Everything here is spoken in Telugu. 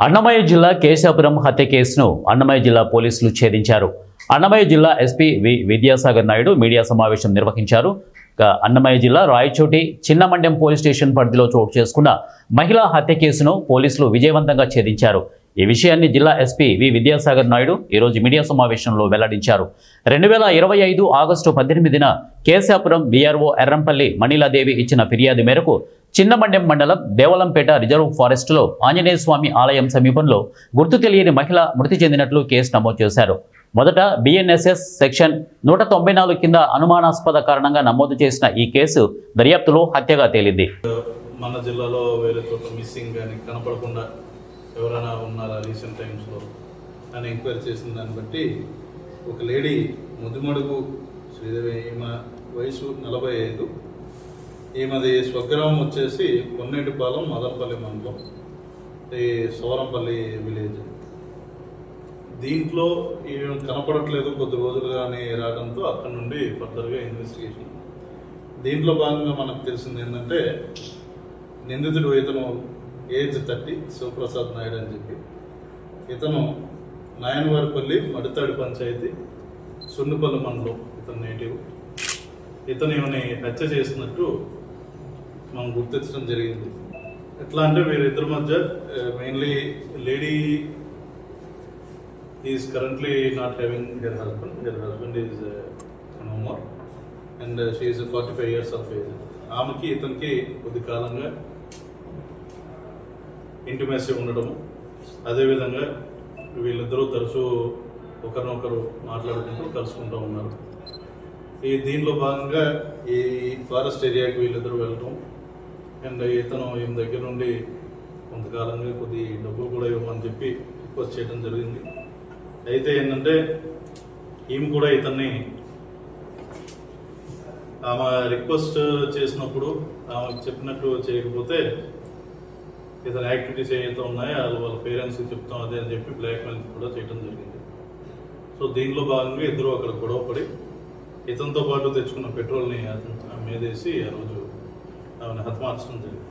అన్నమయ్య జిల్లా కేశాపురం హత్య కేసును అన్నమయ్య జిల్లా పోలీసులు ఛేదించారు. అన్నమయ్య జిల్లా ఎస్పీ విద్యాసాగర్ నాయుడు మీడియా సమావేశం నిర్వహించారు. అన్నమయ్య జిల్లా రాయచోటి చిన్నమండ్యం పోలీస్ స్టేషన్ పరిధిలో చోటు చేసుకున్న మహిళా హత్య కేసును పోలీసులు విజయవంతంగా ఛేదించారు. ఈ విషయాన్ని జిల్లా ఎస్పీ విద్యాసాగర్ నాయుడు ఈరోజు మీడియా సమావేశంలో వెల్లడించారు. 2025 ఆగస్టు 18న కేశాపురం వీఆర్ఓ ఎర్రంపల్లి మణిలాదేవి ఇచ్చిన ఫిర్యాదు మేరకు చిన్నమండ్యం మండలం దేవలంపేట రిజర్వ్ ఫారెస్టులో ఆంజనేయ స్వామి ఆలయం సమీపంలో గుర్తు తెలియని మహిళ మృతి చెందినట్లు కేసు నమోదు చేశారు. మొదట బిఎన్ఎస్ఎస్ సెక్షన్ 194 కింద అనుమానాస్పద కారణంగా నమోదు చేసిన ఈ కేసు దర్యాప్తులో హత్యగా తేలింది. మన జిల్లాలో వేరే చోట మిస్సింగ్ కానీ కనపడకుండా ఎవరైనా ఉన్నారా రీసెంట్ టైమ్స్లో అని ఎంక్వైరీ చేసిన దాన్ని బట్టి ఒక లేడీ ముద్దుమడుగు శ్రీదేవి, ఈమె వయసు 45, ఈమెది స్వగ్రామం వచ్చేసి కొన్నేటిపాలెం మదనపల్లి మండలం, ఈ సోరంపల్లి విలేజ్. దీంట్లో ఈమె కనపడట్లేదు కొద్ది రోజులుగానే రావడంతో అక్కడ నుండి ఫర్దర్గా ఇన్వెస్టిగేషన్. దీంట్లో భాగంగా మనకు తెలిసింది ఏంటంటే నిందితుడు ఇతను ఏజ్ 30, శివప్రసాద్ నాయుడు అని చెప్పి, ఇతను నాయనవారిపల్లి మడితాడి పంచాయతీ సున్నిపల్లి మండలం ఇతను నేటివ్. ఇతను ఏమని హత్య చేసినట్టు మనం గుర్తించడం జరిగింది. ఎట్లా అంటే వీరిద్దరి మధ్య mainly lady is currently not having her husband is no more and she is 45 years of age. ఆమెకి ఇతనికి కొద్ది కాలంగా ఇంటిమేసీ ఉండడము, అదేవిధంగా వీళ్ళిద్దరూ తరచూ ఒకరినొకరు మాట్లాడుకుంటూ కలుసుకుంటూ ఉన్నారు. దీనిలో భాగంగా ఈ ఫారెస్ట్ ఏరియాకి వీళ్ళిద్దరూ వెళ్ళటం అండ్ ఇతను ఈమె దగ్గర నుండి కొంతకాలంగా కొద్ది డబ్బులు కూడా ఇవ్వమని చెప్పి రిక్వెస్ట్ చేయడం జరిగింది. అయితే ఏంటంటే ఈమె కూడా ఇతన్ని ఆమె రిక్వెస్ట్ చేసినప్పుడు ఆమెకు చెప్పినట్టు చేయకపోతే ఇతను యాక్టివిటీస్ ఏవైతే ఉన్నాయో వాళ్ళ పేరెంట్స్కి చెప్తాం అదే అని చెప్పి బ్లాక్మెయిల్ కూడా చేయడం జరిగింది. సో దీనిలో భాగంగా ఇద్దరు అక్కడ గొడవపడి ఇతనితో పాటు తెచ్చుకున్న పెట్రోల్ని మీదేసి ఆ రోజు ఆమెను హతమార్చడం జరిగింది.